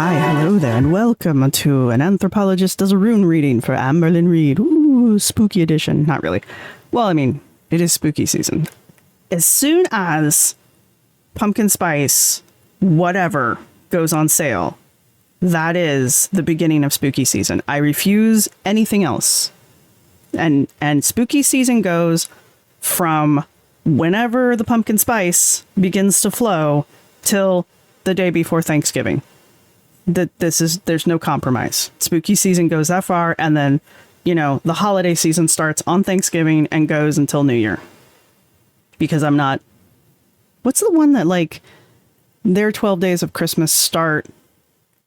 Hi, hello there, and welcome to An Anthropologist Does a Rune Reading for Amberlynn Reid. Ooh, spooky edition. Not really. Well, I mean, it is spooky season. As soon as pumpkin spice, whatever, goes on sale, that is the beginning of spooky season. I refuse anything else. And spooky season goes from whenever the pumpkin spice begins to flow till the day before Thanksgiving. There's no compromise. Spooky season goes that far, and then, you know, the holiday season starts on Thanksgiving and goes until New Year. Because I'm not... What's the one that, like, their 12 days of Christmas start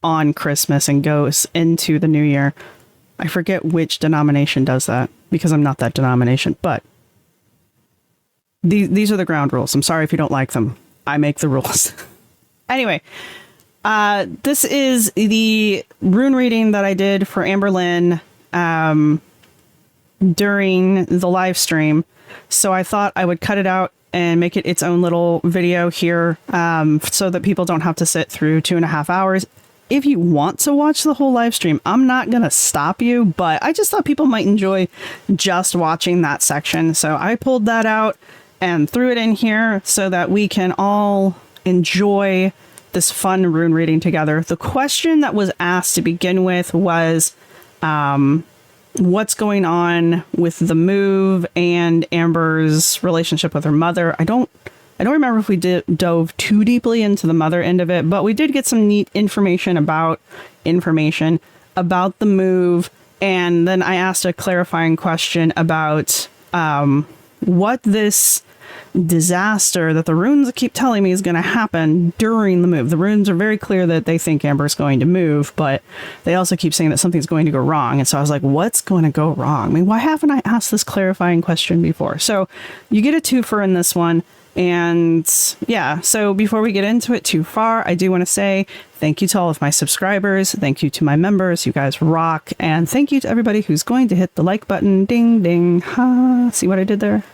on Christmas and goes into the New Year? I forget which denomination does that, because I'm not that denomination, but these are the ground rules. I'm sorry if you don't like them. I make the rules. Anyway, this is the rune reading that I did for Amberlynn during the live stream. So I thought I would cut it out and make it its own little video here so that people don't have to sit through 2.5 hours. If you want to watch the whole live stream, I'm not going to stop you, but I just thought people might enjoy just watching that section. So I pulled that out and threw it in here so that we can all enjoy this fun rune reading together. The question that was asked to begin with was, what's going on with the move and Amber's relationship with her mother? I don't remember if we dove too deeply into the mother end of it, but we did get some neat information about the move. And then I asked a clarifying question about what this disaster that the runes keep telling me is going to happen during the move. The runes are very clear that they think Amber's going to move, but they also keep saying that something's going to go wrong. And so I was like, what's going to go wrong? I mean, why haven't I asked this clarifying question before? So you get a twofer in this one. And yeah, so before we get into it too far, I do want to say thank you to all of my subscribers. Thank you to my members. You guys rock. And thank you to everybody who's going to hit the like button. Ding, ding. Ha. See what I did there?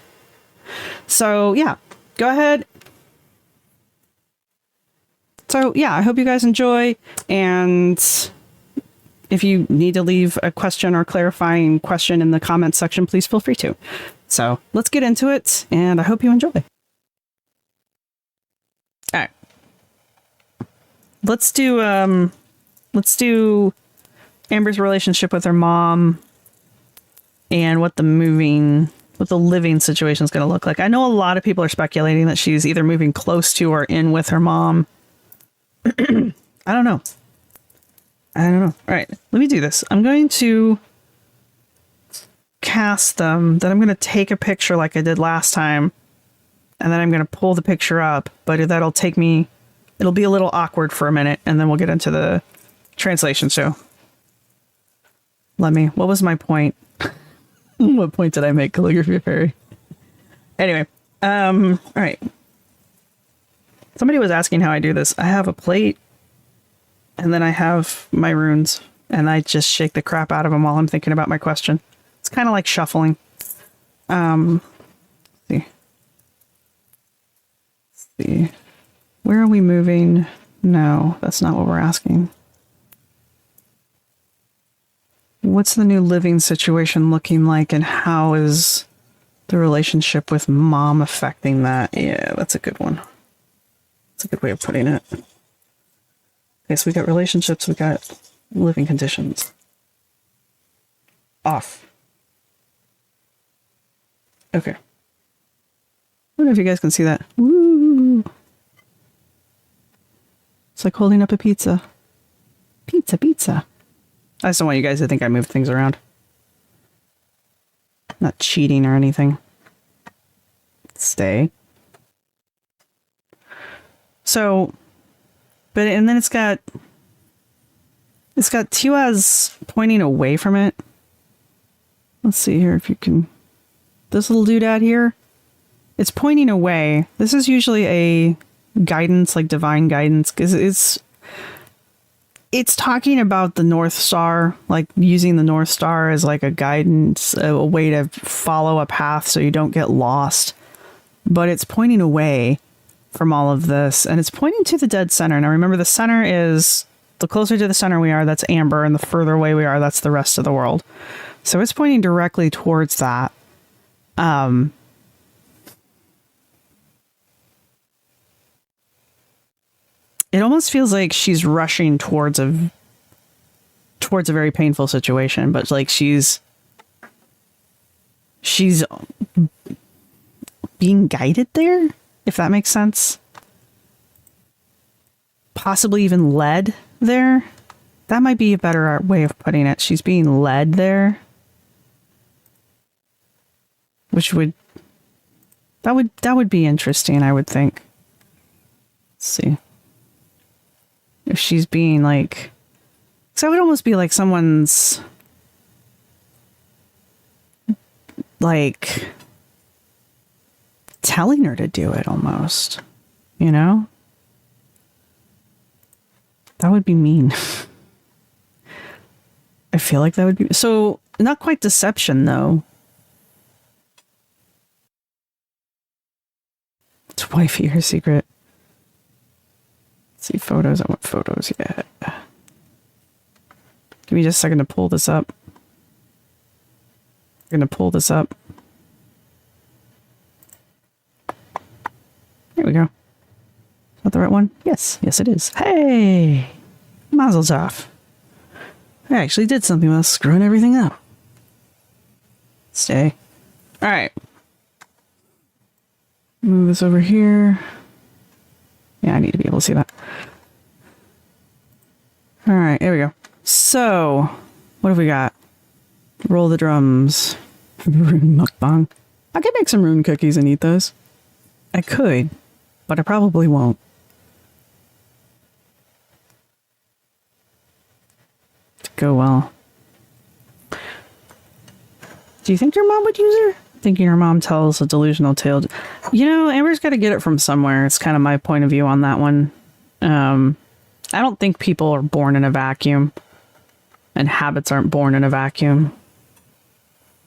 So yeah, go ahead. So yeah, I hope you guys enjoy. And if you need to leave a question or clarifying question in the comments section, please feel free to. So let's get into it, and I hope you enjoy. All right. Let's do Amber's relationship with her mom and what the living situation is going to look like. I know a lot of people are speculating that she's either moving close to or in with her mom. I don't know. All right, let me do this. I'm going to cast them. Then I'm going to take a picture like I did last time. And then I'm going to pull the picture up. But that'll take me... It'll be a little awkward for a minute. And then we'll get into the translation. So what was my point? What point did I make, Calligraphy Fairy? Anyway, all right. Somebody was asking how I do this. I have a plate, and then I have my runes, and I just shake the crap out of them while I'm thinking about my question. It's kind of like shuffling. Let's see. Where are we moving? No, that's not what we're asking. What's the new living situation looking like, and how is the relationship with mom affecting that? Yeah, that's a good one. That's a good way of putting it. Okay, so we got relationships, we got living conditions. Off. Okay. I don't know if you guys can see that. Woo! It's like holding up a pizza. Pizza. I just don't want you guys to think I moved things around. Not cheating or anything. Stay. So, and then it's got Tiwaz pointing away from it. Let's see here if you can... This little doodad here, it's pointing away. This is usually a guidance, like divine guidance, because it's talking about the North Star, like using the North Star as like a guidance, a way to follow a path so you don't get lost. But it's pointing away from all of this, and it's pointing to the dead center. Now remember, the center is the closer to the center we are, that's amber, and the further away we are, that's the rest of the world. So it's pointing directly towards that. It almost feels like she's rushing towards a very painful situation, but like she's being guided there, if that makes sense. Possibly even led there. That might be a better way of putting it. She's being led there. Which would be interesting, I would think. Let's see. If she's being like, so that would almost be like someone's like telling her to do it almost, you know? That would be mean. I feel like that would be, so not quite deception though. It's wifey, her secret. Let's see photos. I want photos. Yeah. Give me just a second to pull this up. I'm going to pull this up. There we go. Is that the right one? Yes. Yes, it is. Hey! Mazel tov. I actually did something without screwing everything up. Stay. All right. Move this over here. Yeah, I need to be able to see that. All right, there we go. So, what have we got? Roll the drums. Rune mukbang. I could make some rune cookies and eat those. I could, but I probably won't. Go well. Do you think your mom would use her? Thinking her mom tells a delusional tale. You know, Amber's got to get it from somewhere. It's kind of my point of view on that one. I don't think people are born in a vacuum, and habits aren't born in a vacuum.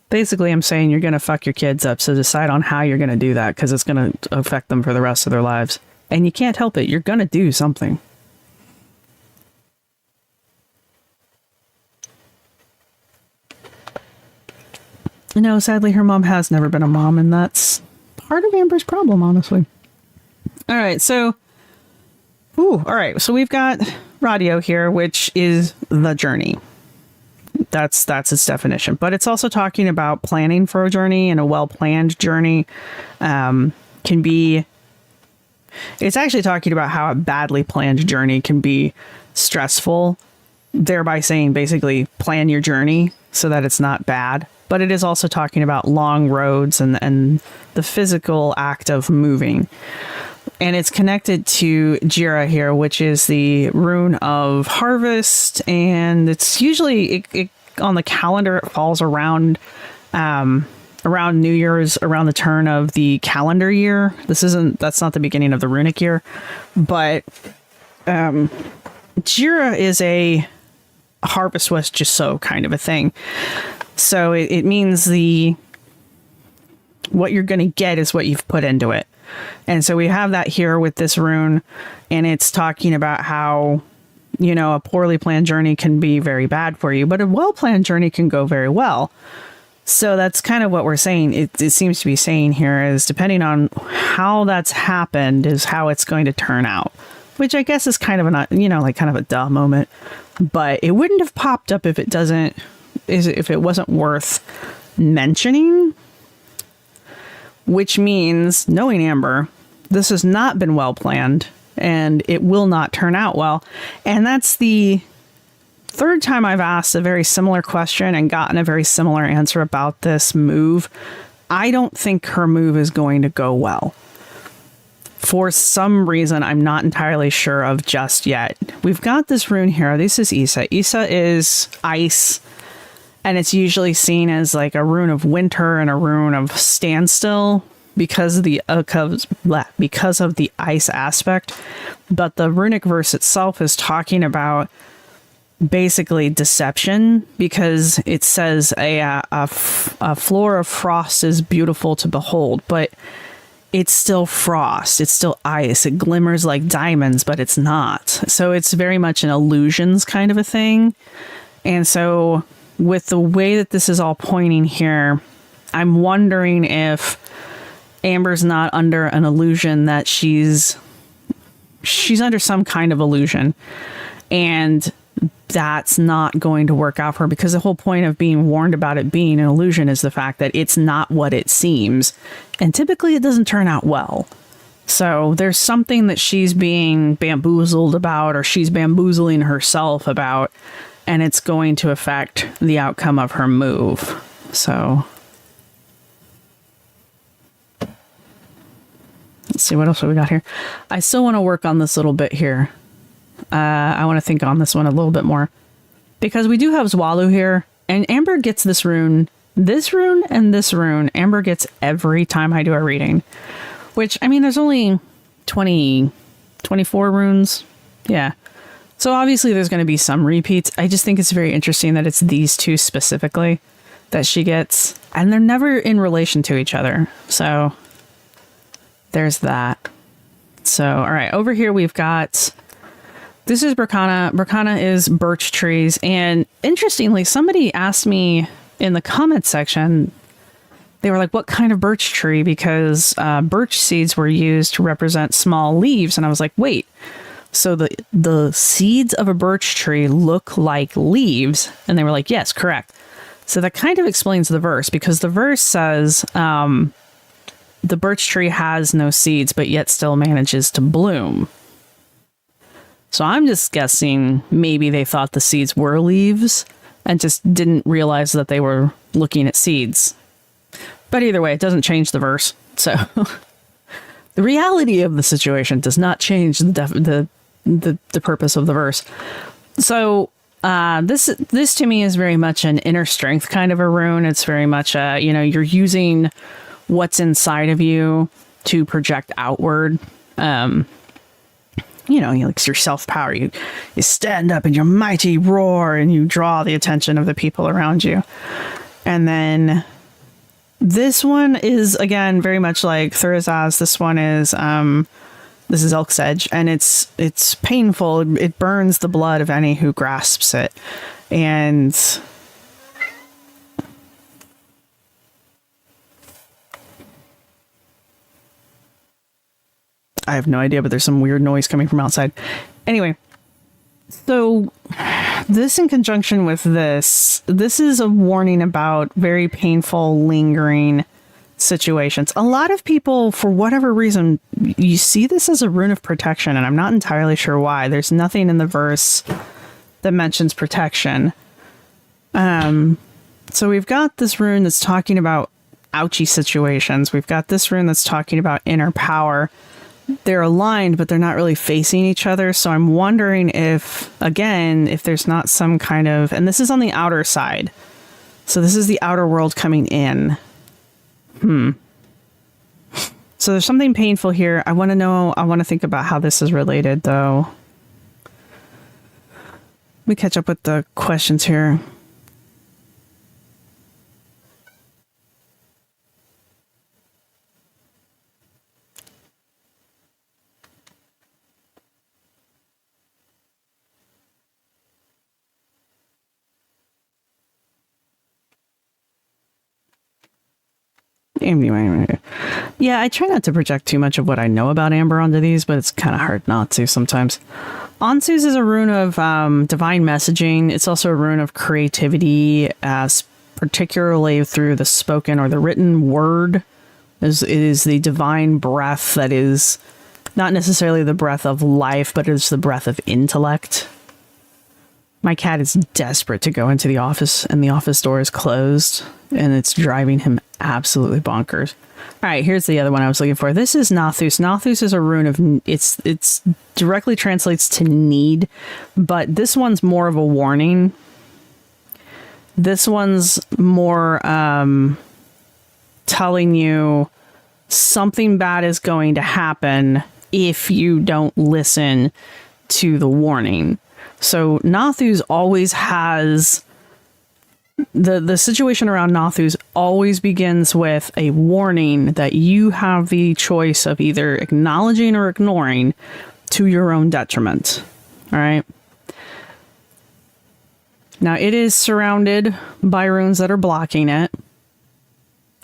Basically, I'm saying you're going to fuck your kids up, so decide on how you're going to do that, because it's going to affect them for the rest of their lives. And you can't help it. You're going to do something. No, sadly, her mom has never been a mom, and that's part of Amber's problem, honestly. All right, so... Ooh, all right, so we've got radio here, which is the journey. That's its definition. But it's also talking about planning for a journey, and a well-planned journey can be... It's actually talking about how a badly planned journey can be stressful, thereby saying, basically, plan your journey so that it's not bad. But it is also talking about long roads and the physical act of moving. And it's connected to Jira here, which is the rune of harvest. And it's usually, it on the calendar, it falls around New Year's, around the turn of the calendar year. That's not the beginning of the runic year. But Jira is a harvest was just so kind of a thing. So it means what you're going to get is what you've put into it. And so we have that here with this rune, and it's talking about how, you know, a poorly planned journey can be very bad for you, but a well-planned journey can go very well. So that's kind of what we're saying. It seems to be saying here is depending on how that's happened is how it's going to turn out, which I guess is kind of a duh moment, but it wouldn't have popped up if it wasn't worth mentioning, which means, knowing Amber, this has not been well planned and it will not turn out well. And that's the third time I've asked a very similar question and gotten a very similar answer about this move. I don't think her move is going to go well. For some reason, I'm not entirely sure of just yet. We've got this rune here. This is Isa. Isa is ice. And it's usually seen as like a rune of winter and a rune of standstill because of the ice aspect. But the runic verse itself is talking about basically deception, because it says a floor of frost is beautiful to behold. But it's still frost, it's still ice, it glimmers like diamonds, but it's not. So it's very much an illusions kind of a thing. And so with the way that this is all pointing here, I'm wondering if Amber's not under an illusion, that she's under some kind of illusion, and that's not going to work out for her, because the whole point of being warned about it being an illusion is the fact that it's not what it seems, and typically it doesn't turn out well. So there's something that she's being bamboozled about, or she's bamboozling herself about, and it's going to affect the outcome of her move. So let's see what else we got here. I still want to work on this little bit here. I want to think on this one a little bit more, because we do have Zwalu here, and Amber gets this rune, and this rune. Amber gets every time I do a reading, which, I mean, there's only 24 runes. Yeah. So obviously there's going to be some repeats. I just think it's very interesting that it's these two specifically that she gets, and they're never in relation to each other. So there's that. So, all right, over here we've got, this is Berkana. Berkana is birch trees. And interestingly, somebody asked me in the comments section, they were like, what kind of birch tree? Because birch seeds were used to represent small leaves. And I was like, wait, so the seeds of a birch tree look like leaves? And they were like, yes, correct. So that kind of explains the verse, because the verse says, the birch tree has no seeds, but yet still manages to bloom. So I'm just guessing maybe they thought the seeds were leaves and just didn't realize that they were looking at seeds. But either way, it doesn't change the verse. So the reality of the situation does not change the purpose of the verse. So this to me is very much an inner strength kind of a rune. It's very much you're using what's inside of you to project outward. Like your self-power. You stand up in your mighty roar and you draw the attention of the people around you. And then this one is, again, very much like Thurazaz. This one is this is Elk's Edge, and it's painful. It burns the blood of any who grasps it. And I have no idea, but there's some weird noise coming from outside. Anyway, so this in conjunction with this is a warning about very painful, lingering situations. A lot of people, for whatever reason, you see this as a rune of protection, and I'm not entirely sure why. There's nothing in the verse that mentions protection. So we've got this rune that's talking about ouchy situations. We've got this rune that's talking about inner power. They're aligned, but they're not really facing each other. So I'm wondering if there's not some kind of, and this is on the outer side. So this is the outer world coming in. So there's something painful here. I want to think about how this is related, though. Let me catch up with the questions here. Yeah, I try not to project too much of what I know about Amber onto these, but it's kind of hard not to sometimes. Ansu's is a rune of divine messaging. It's also a rune of creativity, particularly through the spoken or the written word. It is the divine breath that is not necessarily the breath of life, but it's the breath of intellect. My cat is desperate to go into the office, and the office door is closed, and it's driving him absolutely bonkers. All right, here's the other one I was looking for. This is Nathus. Nathus is a rune of, it's directly translates to need, but this one's more of a warning. This one's more telling you something bad is going to happen if you don't listen to the warning. So Nathus always has the situation around Nathus always begins with a warning that you have the choice of either acknowledging or ignoring to your own detriment. All right. Now, it is surrounded by runes that are blocking it,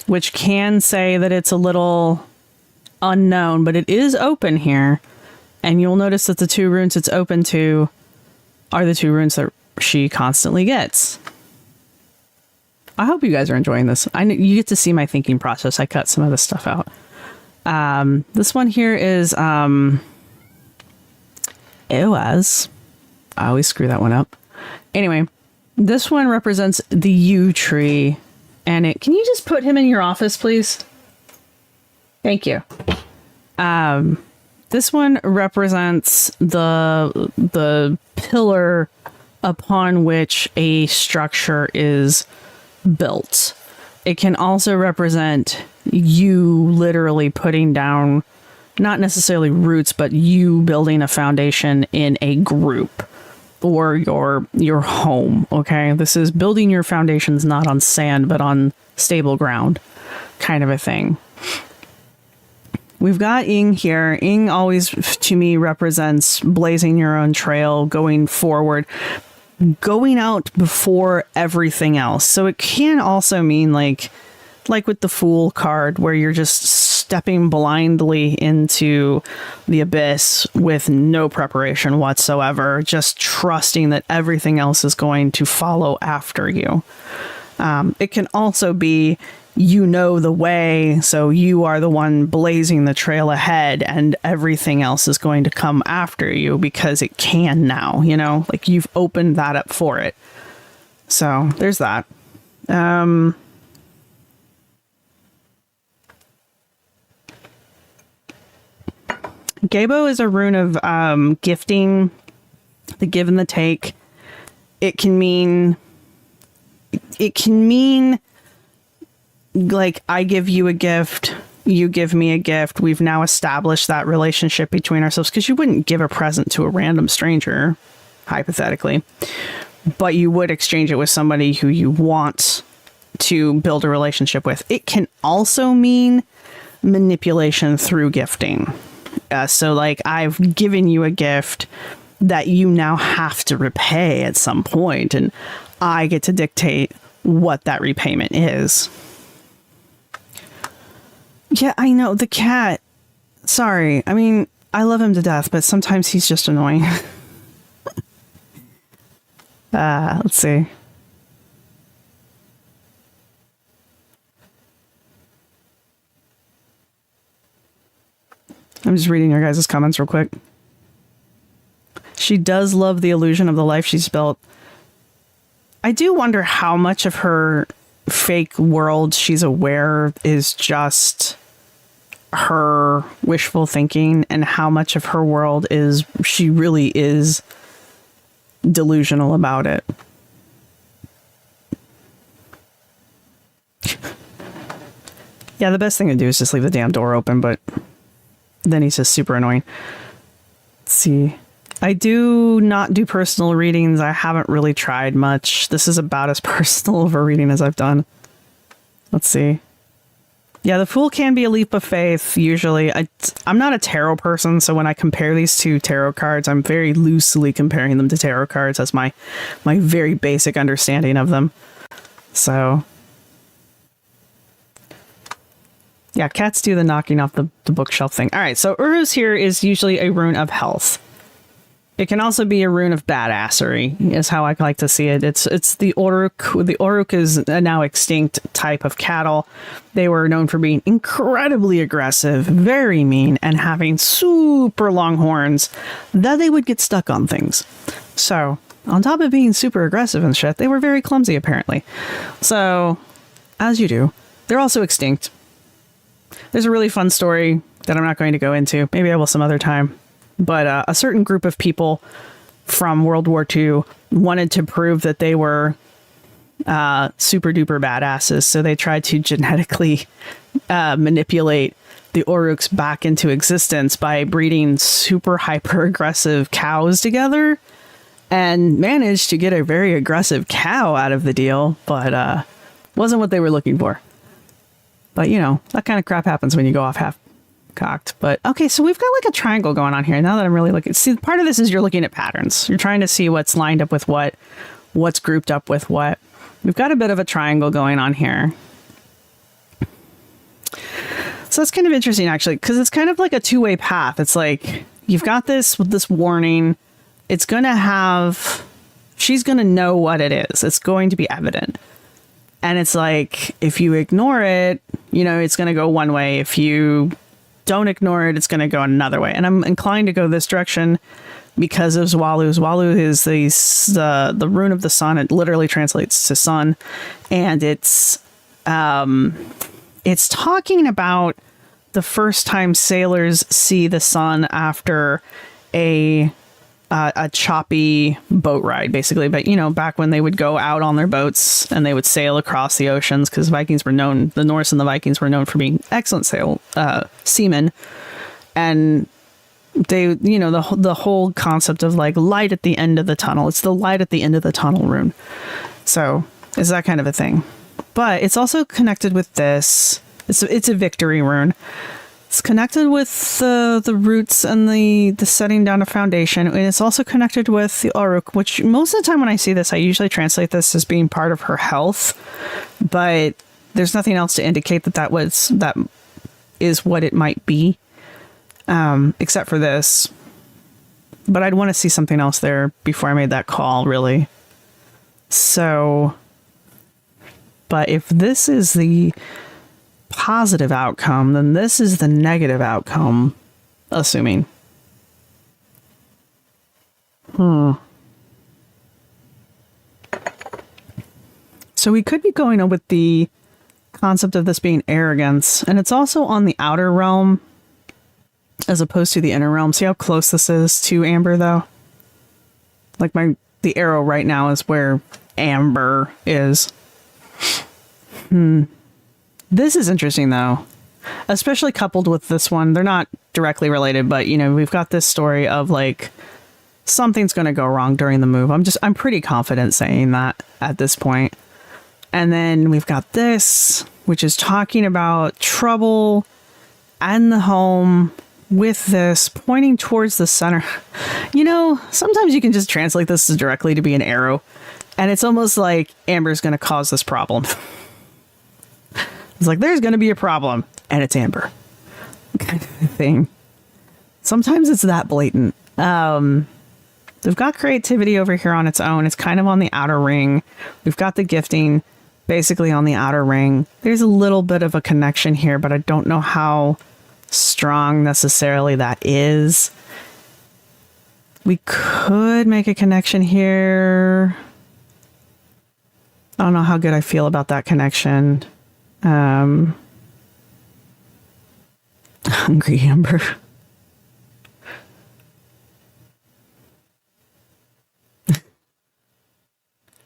which can say that it's a little unknown, but it is open here. And you'll notice that the 2 runes it's open to are the 2 runes that she constantly gets. I hope you guys are enjoying this. You get to see my thinking process. I cut some of this stuff out. This one here is Eowaz. I always screw that one up. Anyway, this one represents the yew tree. And can you just put him in your office, please? Thank you. This one represents the pillar upon which a structure is built. It can also represent you literally putting down, not necessarily roots, but you building a foundation in a group or your home. Okay, this is building your foundations not on sand but on stable ground, kind of a thing. We've got Ing here. Ing always, to me, represents blazing your own trail, going forward, going out before everything else. So it can also mean like with the Fool card, where you're just stepping blindly into the abyss with no preparation whatsoever, just trusting that everything else is going to follow after you. It can also be, you know the way, so you are the one blazing the trail ahead, and everything else is going to come after you because it can now, like you've opened that up for it. So there's that. Gabo is a rune of gifting, the give and the take. It can mean like, I give you a gift, you give me a gift. We've now established that relationship between ourselves, because you wouldn't give a present to a random stranger, hypothetically, but you would exchange it with somebody who you want to build a relationship with. It can also mean manipulation through gifting. So like, I've given you a gift that you now have to repay at some point, and I get to dictate what that repayment is. Yeah, I know, the cat. Sorry. I mean, I love him to death, but sometimes he's just annoying. Let's see. I'm just reading your guys' comments real quick. She does love the illusion of the life she's built. I do wonder how much of her fake world she's aware is just her wishful thinking, and how much of her world is she really is delusional about it. Yeah, the best thing to do is just leave the damn door open, but then he's just super annoying. Let's see. I do not do personal readings. I haven't really tried much. This is about as personal of a reading as I've done. Let's see. Yeah, the Fool can be a leap of faith, usually. I'm not a tarot person, so when I compare these two tarot cards, I'm very loosely comparing them to tarot cards as my very basic understanding of them. So, yeah, cats do the knocking off the bookshelf thing. All right, so Uruz here is usually a rune of health. It can also be a rune of badassery, is how I like to see it. It's the Oruk. The Oruk is a now extinct type of cattle. They were known for being incredibly aggressive, very mean, and having super long horns that they would get stuck on things. So, on top of being super aggressive and shit, they were very clumsy, apparently. So, as you do, they're also extinct. There's a really fun story that I'm not going to go into. Maybe I will some other time. But a certain group of people from World War II wanted to prove that they were super duper badasses. So they tried to genetically manipulate the Oruks back into existence by breeding super hyper aggressive cows together and managed to get a very aggressive cow out of the deal, but wasn't what they were looking for. But, you know, that kind of crap happens when you go off half cocked. But, okay, so we've got like a triangle going on here. Now that I'm really looking, see, part of this is you're looking at patterns. You're trying to see what's lined up with what, what's grouped up with what. We've got a bit of a triangle going on here. So that's kind of interesting, actually, because it's kind of like a two-way path. It's like you've got this with this warning. It's going to have, she's going to know what it is. It's going to be evident. And it's like, if you ignore it, you know, it's going to go one way. If you don't ignore it, it's going to go another way. And I'm inclined to go this direction because of Zwalu. Zwalu is the rune of the sun. It literally translates to sun. And it's talking about the first time sailors see the sun after a choppy boat ride, basically. But, you know, back when they would go out on their boats and they would sail across the oceans, because Vikings were known, the Norse and the Vikings were known for being excellent seamen. And they, you know, the whole concept of like light at the end of the tunnel. It's the light at the end of the tunnel rune. So it's that kind of a thing. But it's also connected with this. It's a victory rune. It's connected with the roots and the setting down a foundation. And it's also connected with the Oruk, which most of the time when I see this, I usually translate this as being part of her health. But there's nothing else to indicate that is what it might be, except for this. But I'd want to see something else there before I made that call, really. So, but if this is the positive outcome, then this is the negative outcome, assuming. So we could be going on with the concept of this being arrogance, and it's also on the outer realm as opposed to the inner realm. See how close this is to Amber, though? Like the arrow right now is where Amber is. This is interesting, though, especially coupled with this one. They're not directly related, but, you know, we've got this story of like something's going to go wrong during the move. I'm pretty confident saying that at this point. And then we've got this, which is talking about trouble and the home with this pointing towards the center. You know, sometimes you can just translate this as directly to be an arrow, and it's almost like Amber's going to cause this problem. It's like, there's going to be a problem, and it's Amber. Kind of thing. Sometimes it's that blatant. We've got creativity over here on its own. It's kind of on the outer ring. We've got the gifting basically on the outer ring. There's a little bit of a connection here, but I don't know how strong necessarily that is. We could make a connection here. I don't know how good I feel about that connection. Hungry Amber.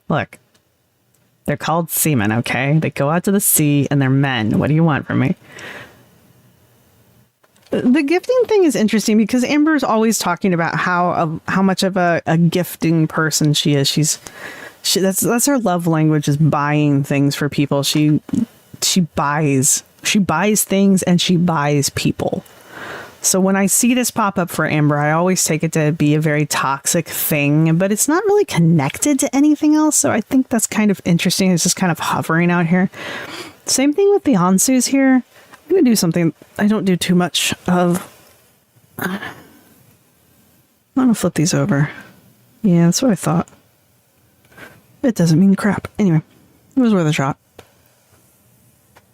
Look, they're called seamen, okay? They go out to the sea and they're men. What do you want from me? The gifting thing is interesting because Amber's always talking about how much of a gifting person she is. That's her love language, is buying things for people. She buys things and she buys people. So when I see this pop up for Amber, I always take it to be a very toxic thing, but it's not really connected to anything else. So I think that's kind of interesting. It's just kind of hovering out here. Same thing with the Ansus here. I'm going to do something I don't do too much of. I'm going to flip these over. Yeah, that's what I thought. It doesn't mean crap. Anyway, it was worth a shot.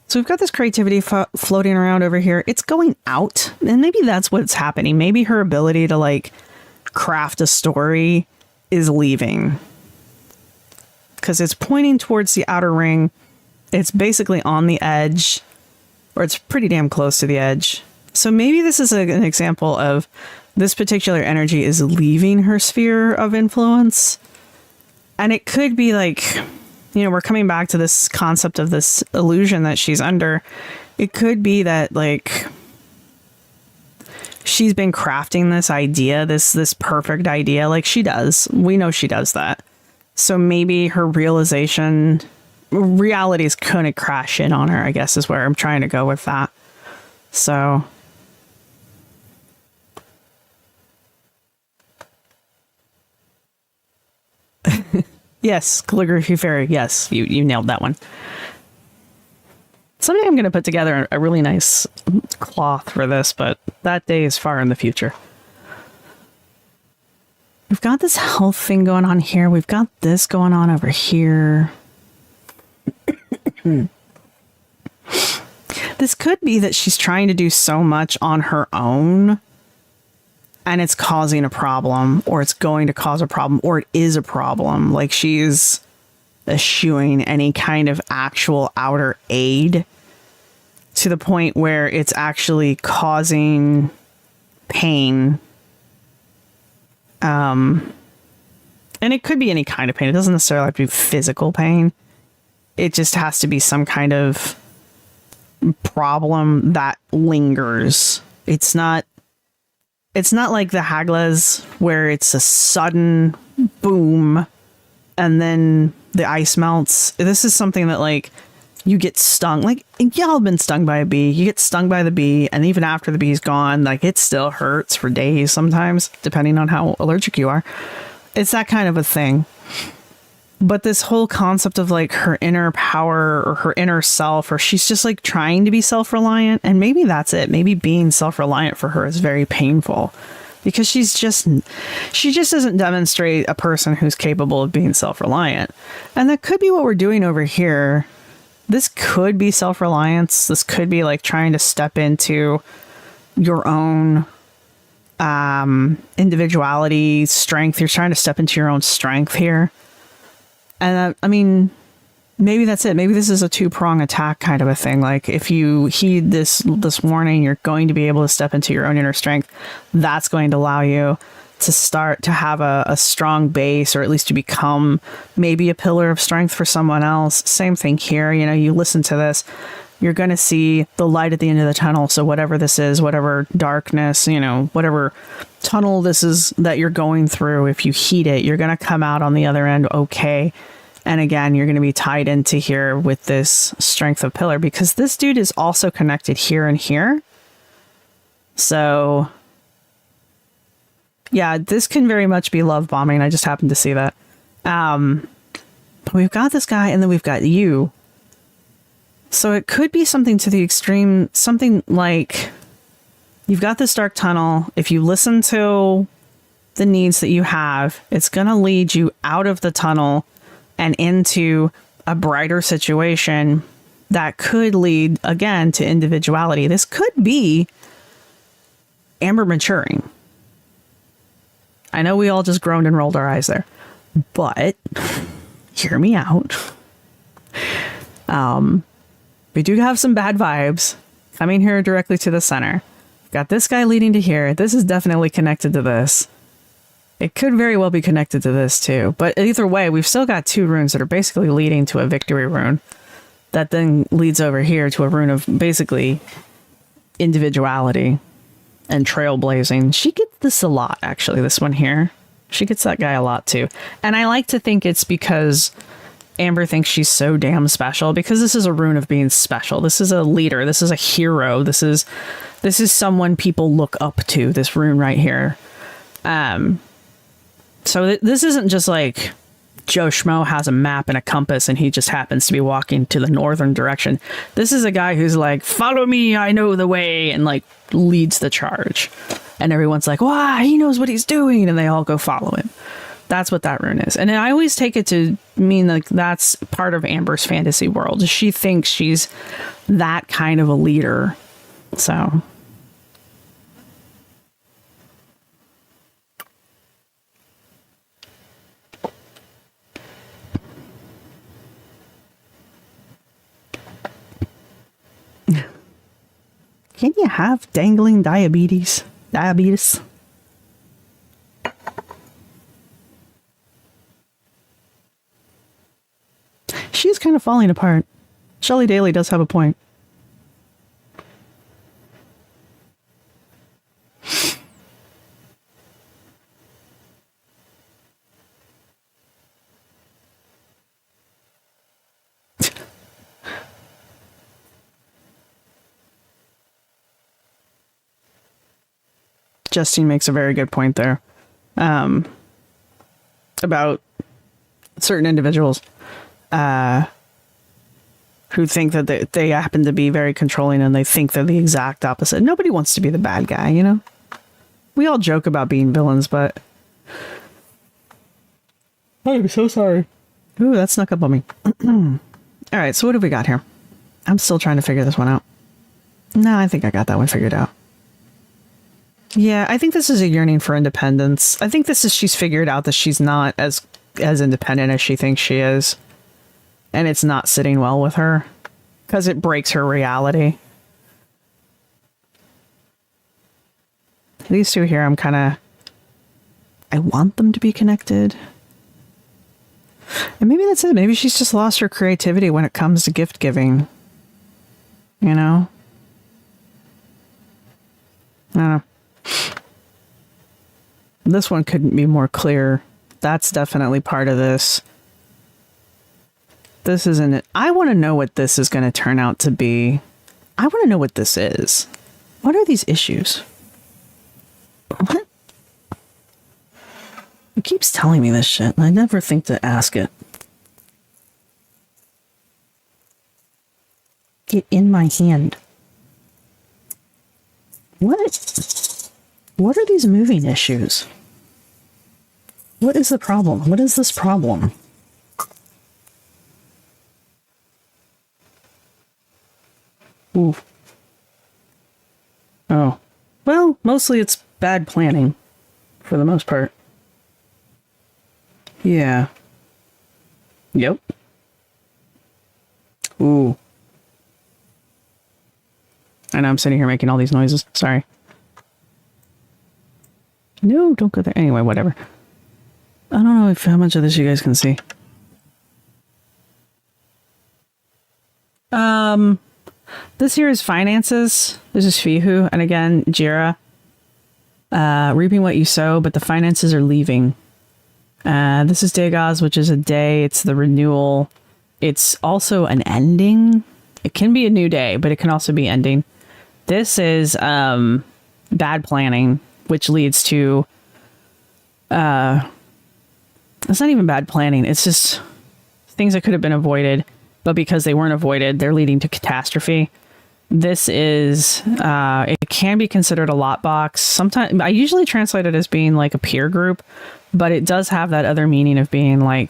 So we've got this creativity floating around over here. It's going out, and maybe that's what's happening. Maybe her ability to like craft a story is leaving because it's pointing towards the outer ring. It's basically on the edge, or it's pretty damn close to the edge. So maybe this is an example of this particular energy is leaving her sphere of influence. And it could be like, you know, we're coming back to this concept of this illusion that she's under. It could be that like she's been crafting this idea, this perfect idea, like she does. We know she does that. So maybe her reality is gonna crash in on her, I guess is where I'm trying to go with that. So yes, calligraphy fairy. Yes, you nailed that one. Someday I'm going to put together a really nice cloth for this, but that day is far in the future. We've got this health thing going on here. We've got this going on over here. This could be that she's trying to do so much on her own and it's causing a problem, or it's going to cause a problem, or it is a problem. Like she's eschewing any kind of actual outer aid to the point where it's actually causing pain. And it could be any kind of pain. It doesn't necessarily have to be physical pain. It just has to be some kind of problem that lingers. It's not like the Haglas where it's a sudden boom and then the ice melts. This is something that like you get stung. Like y'all have been stung by a bee. You get stung by the bee, and even after the bee's gone, like it still hurts for days sometimes, depending on how allergic you are. It's that kind of a thing. But this whole concept of like her inner power or her inner self, or she's just like trying to be self-reliant, and maybe that's it. Maybe being self-reliant for her is very painful because she just doesn't demonstrate a person who's capable of being self-reliant. And that could be what we're doing over here. This could be self-reliance. This could be like trying to step into your own individuality, strength. You're trying to step into your own strength here. And I mean, maybe that's it. Maybe this is a two-prong attack kind of a thing. Like if you heed this warning, you're going to be able to step into your own inner strength. That's going to allow you to start to have a strong base, or at least to become maybe a pillar of strength for someone else. Same thing here. You know, you listen to this, you're going to see the light at the end of the tunnel. So whatever this is, whatever darkness, you know, whatever tunnel this is that you're going through, if you heed it, you're going to come out on the other end okay. And again, you're going to be tied into here with this strength of pillar, because this dude is also connected here and here. So yeah, this can very much be love bombing. I just happened to see that. But we've got this guy, and then we've got you. So it could be something to the extreme, something like you've got this dark tunnel. If you listen to the needs that you have, it's going to lead you out of the tunnel and into a brighter situation that could lead, again, to individuality. This could be Amber maturing. I know we all just groaned and rolled our eyes there, but hear me out. We do have some bad vibes coming here directly to the center. Got this guy leading to here. This is definitely connected to this. It could very well be connected to this too. But either way, we've still got two runes that are basically leading to a victory rune. That then leads over here to a rune of basically individuality and trailblazing. She gets this a lot, actually, this one here. She gets that guy a lot too. And I like to think it's because Amber thinks she's so damn special, because this is a rune of being special. This is a leader. This is a hero. This is someone people look up to, this rune right here. So this isn't just like Joe Schmo has a map and a compass and he just happens to be walking to the northern direction. This is a guy who's like, follow me, I know the way, and like leads the charge. And everyone's like, wow, he knows what he's doing. And they all go follow him. That's what that rune is. And I always take it to mean like that's part of Amber's fantasy world. She thinks she's that kind of a leader. So can you have dangling diabetes? Diabetes? She's kind of falling apart. Shelley Daly does have a point. Justine makes a very good point there. About certain individuals who think that they happen to be very controlling, and they think they're the exact opposite. Nobody wants to be the bad guy, you know? We all joke about being villains, but... I'm so sorry. Ooh, that snuck up on me. Alright, so what have we got here? I'm still trying to figure this one out. No, I think I got that one figured out. Yeah, I think this is a yearning for independence. I think this is she's figured out that she's not as independent as she thinks she is. And it's not sitting well with her. Because it breaks her reality. These two here, I'm kind of... I want them to be connected. And maybe that's it. Maybe she's just lost her creativity when it comes to gift giving. You know? I don't know. This one couldn't be more clear. That's definitely part of this. This isn't it. I want to know what this is going to turn out to be. I want to know what this is. What are these issues? What? It keeps telling me this shit, and I never think to ask it. Get in my hand. What? What are these moving issues? What is the problem? What is this problem? Ooh. Oh. Well, mostly it's bad planning, for the most part. Yeah. Yep. Ooh. I know I'm sitting here making all these noises. Sorry. No, don't go there. Anyway, whatever. I don't know how much of this you guys can see. This here is finances. This is Fihu. And again, Jira. Reaping what you sow, but the finances are leaving. This is Dagaz, which is a day. It's the renewal. It's also an ending. It can be a new day, but it can also be ending. This is bad planning, which leads to... it's not even bad planning. It's just things that could have been avoided, but because they weren't avoided, they're leading to catastrophe. This is, it can be considered a lot box. Sometimes I usually translate it as being like a peer group, but it does have that other meaning of being like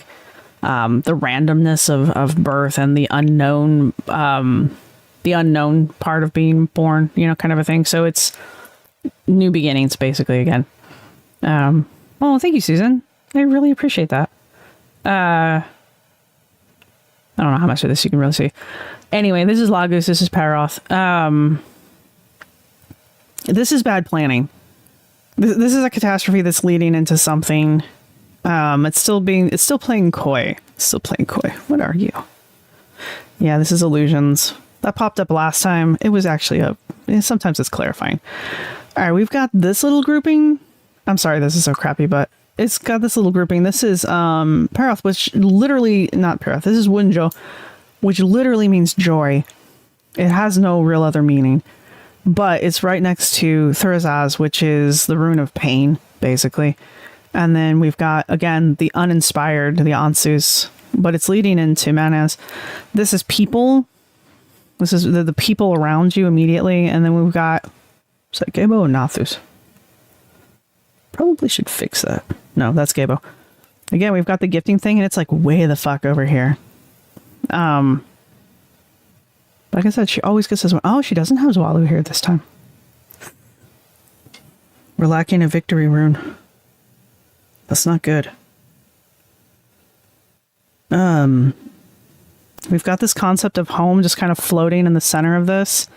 the randomness of birth and the unknown part of being born, you know, kind of a thing. So it's new beginnings, basically, again. Well, thank you, Susan. I really appreciate that. I don't know how much of this you can really see. Anyway, this is Lagos. This is Paroth. This is bad planning. This is a catastrophe that's leading into something. It's still playing coy. Still playing coy. What are you? Yeah, this is illusions. That popped up last time. It was actually sometimes it's clarifying. All right, we've got this little grouping. I'm sorry, this is so crappy, but it's got this little grouping. This is Paroth, which literally, not Paroth, this is Wunjo, which literally means joy. It has no real other meaning. But it's right next to Thurazaz, which is the rune of pain, basically. And then we've got, again, the uninspired, the Ansus, but it's leading into Manas. This is people. This is the people around you immediately. And then we've got, is that Gabo or Nathus? Probably should fix that. No, that's Gabo. Again, we've got the gifting thing, and it's like way the fuck over here. Like I said, she always gets this one. Oh, she doesn't have Zwalu here this time. We're lacking a victory rune. That's not good. We've got this concept of home just kind of floating in the center of this.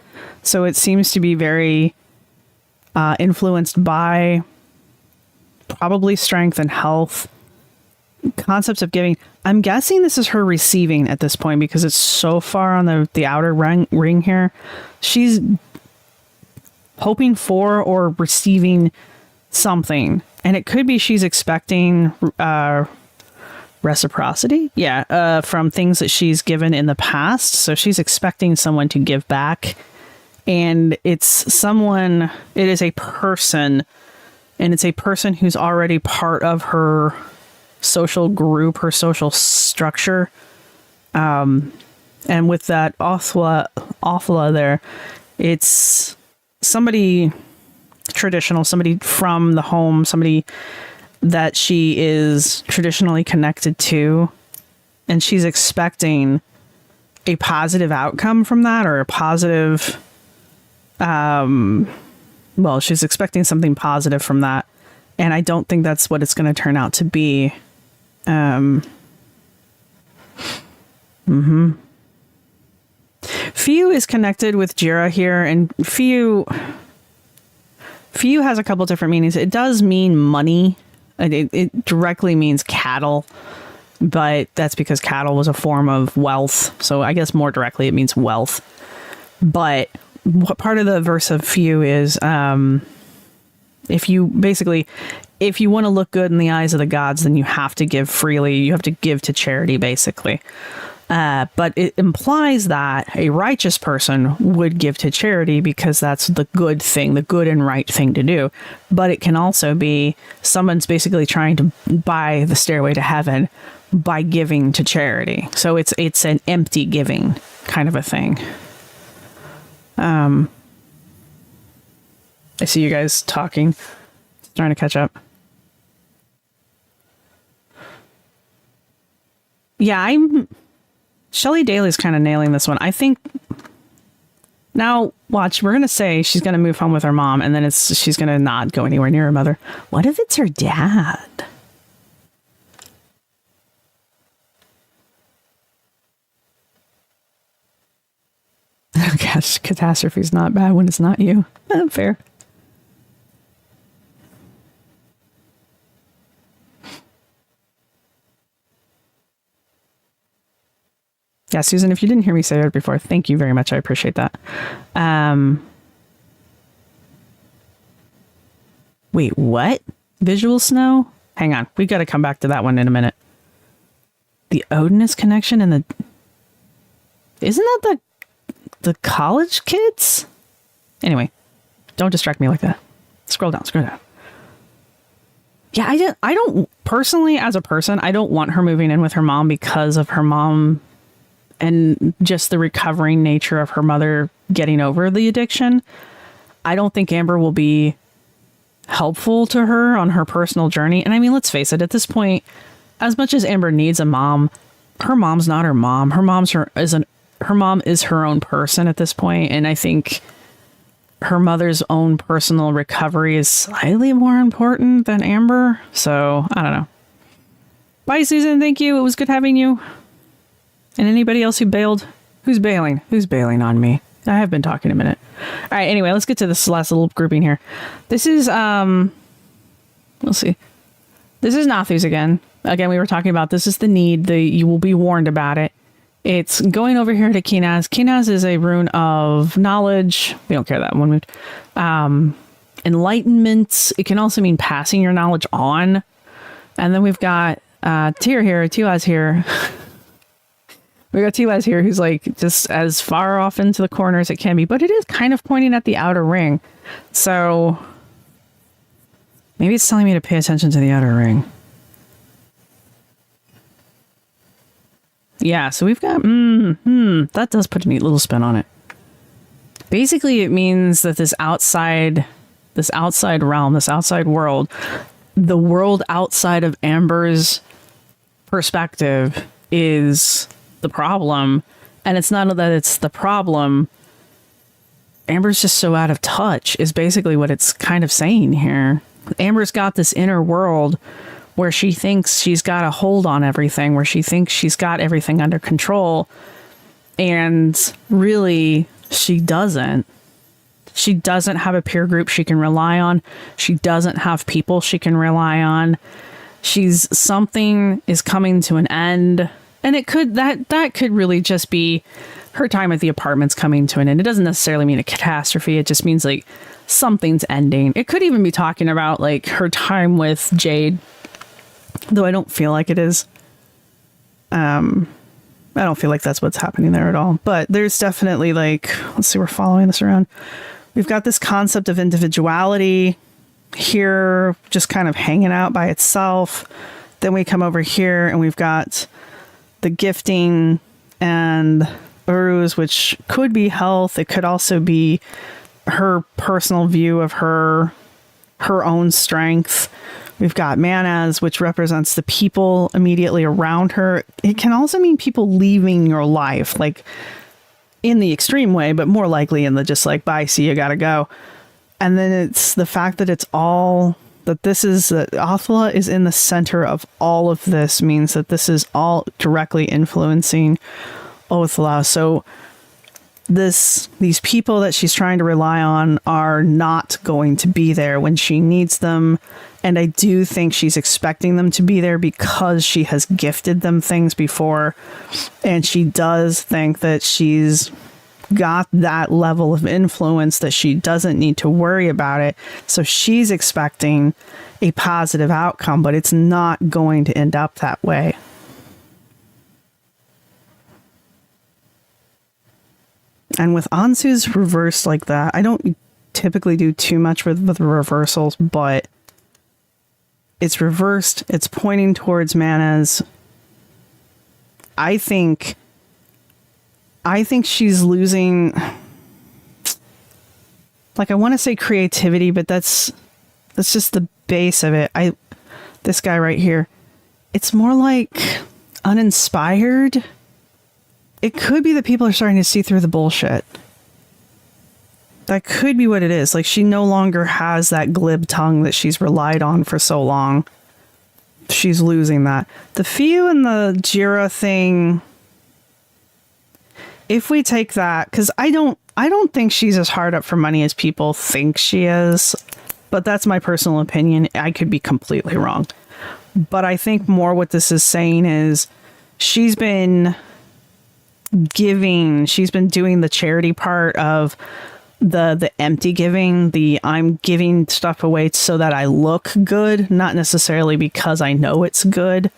So it seems to be very influenced by probably strength and health. Concepts of giving. I'm guessing this is her receiving at this point because it's so far on the outer ring here. She's hoping for or receiving something. And it could be she's expecting reciprocity. Yeah, from things that she's given in the past. So she's expecting someone to give back. And it's someone, it is a person and it's a person who's already part of her social group, her social structure. And with that Othla there, it's somebody traditional, somebody from the home, somebody that she is traditionally connected to, and she's expecting a positive outcome from that, or a positive, she's expecting something positive from that, and I don't think that's what it's going to turn out to be. Fiu is connected with Jira here, and Fiu has a couple different meanings. It does mean money. It directly means cattle, but that's because cattle was a form of wealth. So I guess more directly it means wealth. But what part of the verse of Fiu is, if you want to look good in the eyes of the gods, then you have to give freely. You have to give to charity, basically. But it implies that a righteous person would give to charity because that's the good thing, the good and right thing to do. But it can also be someone's basically trying to buy the stairway to heaven by giving to charity. So it's an empty giving kind of a thing. I see you guys talking, trying to catch up. Yeah, Shelley Daly's kind of nailing this one. I think now, watch, we're going to say she's going to move home with her mom, and then she's going to not go anywhere near her mother. What if it's her dad? Gosh, catastrophe's not bad when it's not you. Fair. Yeah, Susan, if you didn't hear me say it before, thank you very much. I appreciate that. Wait, what? Visual snow? Hang on. We got to come back to that one in a minute. The Odinist connection and isn't that the college kids? Anyway, don't distract me like that. Scroll down. Yeah, I don't personally, as a person, I don't want her moving in with her mom because of her mom and just the recovering nature of her mother getting over the addiction. I don't think Amber will be helpful to her on her personal journey. And I mean, let's face it, at this point, as much as Amber needs a mom, her mom's not her mom. Her mom is her own person at this point. And I think her mother's own personal recovery is slightly more important than Amber. So I don't know. Bye, Susan. Thank you. It was good having you. And anybody else who bailed? Who's bailing? Who's bailing on me? I have been talking a minute. All right, anyway, let's get to this last little grouping here. This is, we'll see. This is Nathu's again. Again, we were talking about this is the need. You will be warned about it. It's going over here to Kinaz. Kinaz is a rune of knowledge. We don't care that one moved. Enlightenment. It can also mean passing your knowledge on. And then we've got Tilaz here. We got Tilaz here, who's like just as far off into the corner as it can be, but it is kind of pointing at the outer ring. So maybe it's telling me to pay attention to the outer ring. Yeah, so we've got, that does put a neat little spin on it. Basically, it means that this outside realm, this outside world, the world outside of Amber's perspective is the problem. And it's not that it's the problem. Amber's just so out of touch is basically what it's kind of saying here. Amber's got this inner world where she thinks she's got a hold on everything, where she thinks she's got everything under control. And really, she doesn't. She doesn't have a peer group she can rely on. She doesn't have people she can rely on. Something is coming to an end. And that could really just be her time at the apartment's coming to an end. It doesn't necessarily mean a catastrophe. It just means like something's ending. It could even be talking about like her time with Jade, though I don't feel like it is. I don't feel like that's what's happening there at all. But there's definitely like, let's see, we're following this around. We've got this concept of individuality. here just kind of hanging out by itself. Then we come over here and we've got the gifting and Uruz, which could be health. It could also be her personal view of her own strength. We've got Manaz, which represents the people immediately around her. It can also mean people leaving your life, like in the extreme way, but more likely in the just like, bye, see you, gotta go. And then it's the fact that it's all, that this is, that Othla is in the center of all of this, means that this is all directly influencing Othla. So these people that she's trying to rely on are not going to be there when she needs them. And I do think she's expecting them to be there because she has gifted them things before. And she does think that she's got that level of influence that she doesn't need to worry about it. So she's expecting a positive outcome, but it's not going to end up that way. And with Ansu's reversed like that, I don't typically do too much with the reversals, but it's reversed. It's pointing towards Manaz. I think she's losing, like, I want to say creativity, but that's just the base of it. This guy right here, it's more like uninspired. It could be that people are starting to see through the bullshit. That could be what it is. Like, she no longer has that glib tongue that she's relied on for so long. She's losing that. The Fiu and the Jira thing, if we take that, because I don't think she's as hard up for money as people think she is, but that's my personal opinion. I could be completely wrong. But I think more what this is saying is she's been giving, she's been doing the charity part of the empty giving, the I'm giving stuff away so that I look good, not necessarily because I know it's good.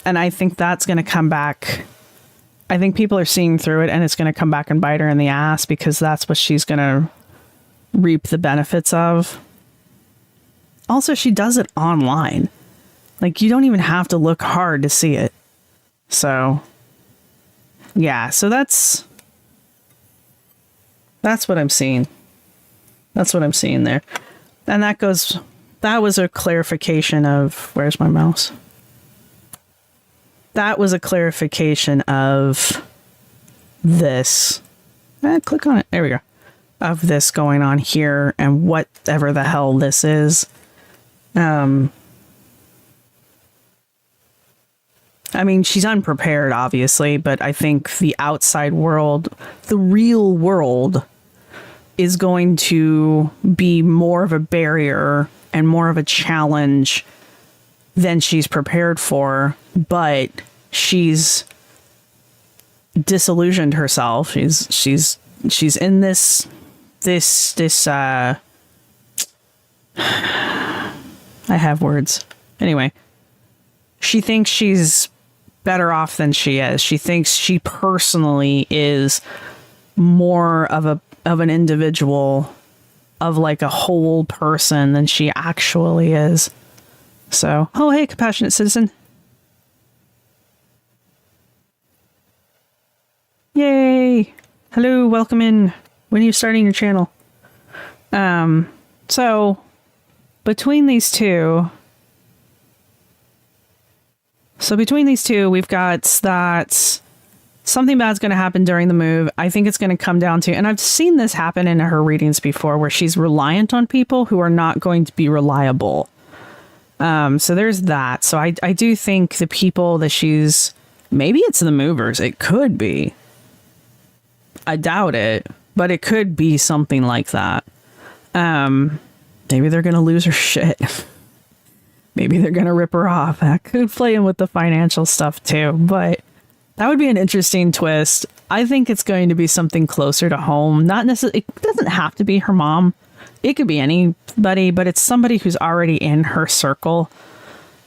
And I think that's going to come back. I think people are seeing through it, and it's going to come back and bite her in the ass, because that's what she's going to reap the benefits of. Also, she does it online. Like, you don't even have to look hard to see it. So, yeah, so that's what I'm seeing. That's what I'm seeing there. And that was a clarification of, where's my mouse? That was a clarification of this. Click on it. There we go. Of this going on here and whatever the hell this is. I mean, she's unprepared, obviously, but I think the outside world, the real world, is going to be more of a barrier and more of a challenge than she's prepared for. But she's disillusioned herself. She's in this I have words. Anyway, she thinks she's better off than she is. She thinks she personally is more of an individual, of like a whole person, than she actually is. So, oh hey, compassionate citizen. Yay! Hello, welcome in. When are you starting your channel? So between these two, we've got that something bad's going to happen during the move. I think it's going to come down to, and I've seen this happen in her readings before, where she's reliant on people who are not going to be reliable. So there's that. So I do think the people that she's, maybe it's the movers. It could be. I doubt it, but it could be something like that. Maybe they're going to lose her shit. Maybe they're going to rip her off. That could play in with the financial stuff too, but that would be an interesting twist. I think it's going to be something closer to home. Not necessarily, it doesn't have to be her mom. It could be anybody, but it's somebody who's already in her circle.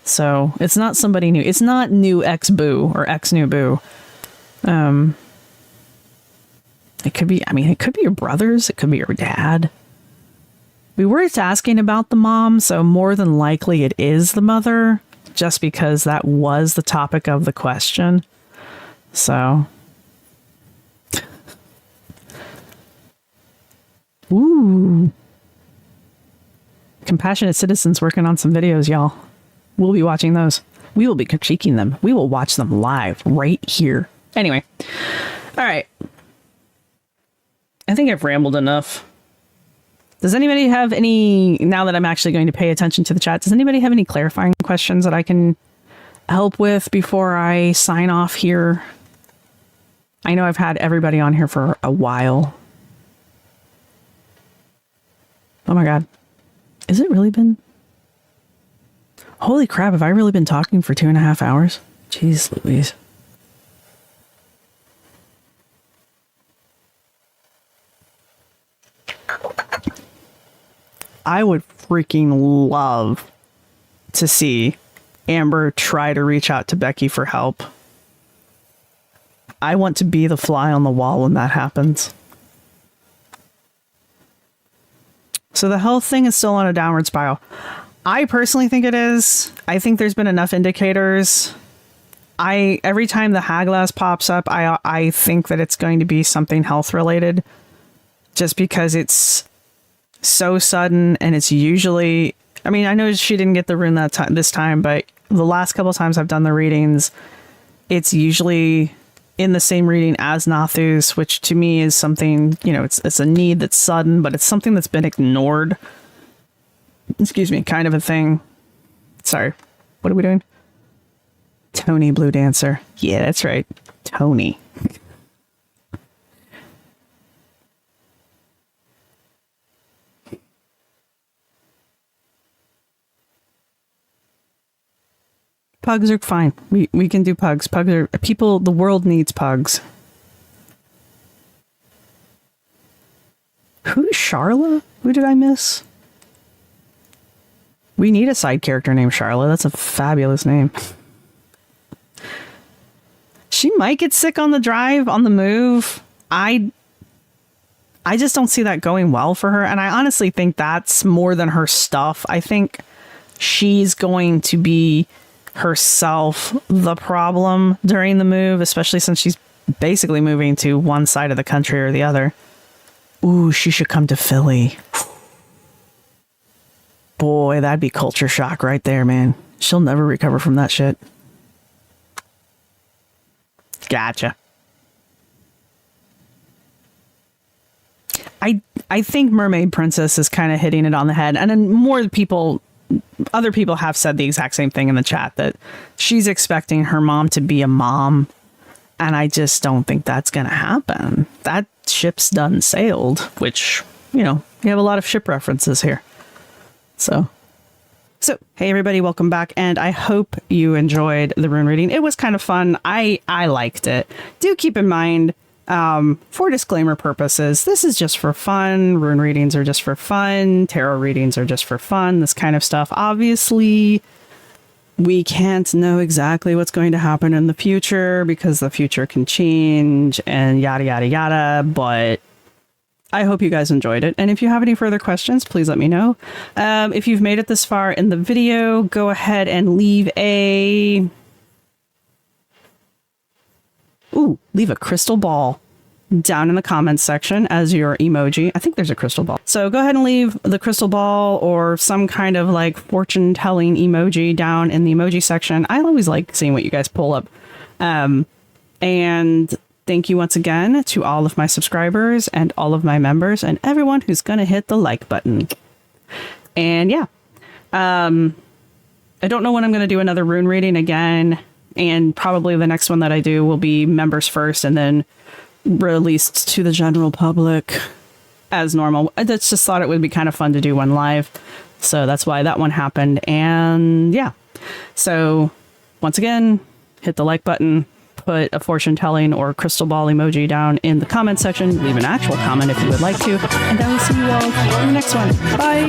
So it's not somebody new. It's not new ex-boo or ex-new boo. It could be, I mean, it could be your brothers. It could be your dad. We were asking about the mom, so more than likely it is the mother, just because that was the topic of the question. So. Ooh. Compassionate Citizens working on some videos, y'all. We'll be watching those. We will be critiquing them. We will watch them live right here. Anyway. All right. I think I've rambled enough. Does anybody have any, now that I'm actually going to pay attention to the chat, does anybody have any clarifying questions that I can help with before I sign off here? I know I've had everybody on here for a while. Oh my God. Has it really been? Holy crap, have I really been talking for 2.5 hours? Jeez Louise. I would freaking love to see Amber try to reach out to Becky for help. I want to be the fly on the wall when that happens. So the health thing is still on a downward spiral. I personally think it is. I think there's been enough indicators. Every time the Haglass pops up, I think that it's going to be something health related, just because it's so sudden, and it's usually, I mean, I know she didn't get the rune this time, but the last couple of times I've done the readings, it's usually in the same reading as Nathu's, which to me is something, you know, it's a need that's sudden, but it's something that's been ignored. Excuse me, kind of a thing. Sorry, what are we doing? Tony Blue Dancer. Yeah, that's right. Tony. Pugs are fine. We can do pugs. Pugs are people. The world needs pugs. Who's Charla? Who did I miss? We need a side character named Charla. That's a fabulous name. She might get sick on the drive, on the move. I just don't see that going well for her. And I honestly think that's more than her stuff. I think she's going to be herself the problem during the move, especially since she's basically moving to one side of the country or the other. Ooh, she should come to Philly. Boy, that'd be culture shock right there, man. She'll never recover from that shit. Gotcha. I think Mermaid Princess is kind of hitting it on the head. And then other people have said the exact same thing in the chat, that she's expecting her mom to be a mom. And I just don't think that's going to happen. That ship's done sailed, which, you know, we have a lot of ship references here. So, hey everybody, welcome back, and I hope you enjoyed the rune reading. It was kind of fun. I liked it. Do keep in mind, for disclaimer purposes, this is just for fun. Rune readings are just for fun. Tarot readings are just for fun. This kind of stuff. Obviously, we can't know exactly what's going to happen in the future because the future can change and yada, yada, yada, but I hope you guys enjoyed it. And if you have any further questions, please let me know. If you've made it this far in the video, go ahead and leave a crystal ball down in the comments section as your emoji. I think there's a crystal ball. So go ahead and leave the crystal ball or some kind of like fortune telling emoji down in the emoji section. I always like seeing what you guys pull up. And thank you once again to all of my subscribers and all of my members and everyone who's going to hit the like button. And yeah, I don't know when I'm going to do another rune reading again. And probably the next one that I do will be members first and then released to the general public as normal. I just thought it would be kind of fun to do one live. So that's why that one happened. And yeah, so once again, hit the like button. Put a fortune telling or crystal ball emoji down in the comment section. Leave an actual comment if you would like to. And I will see you all in the next one. Bye!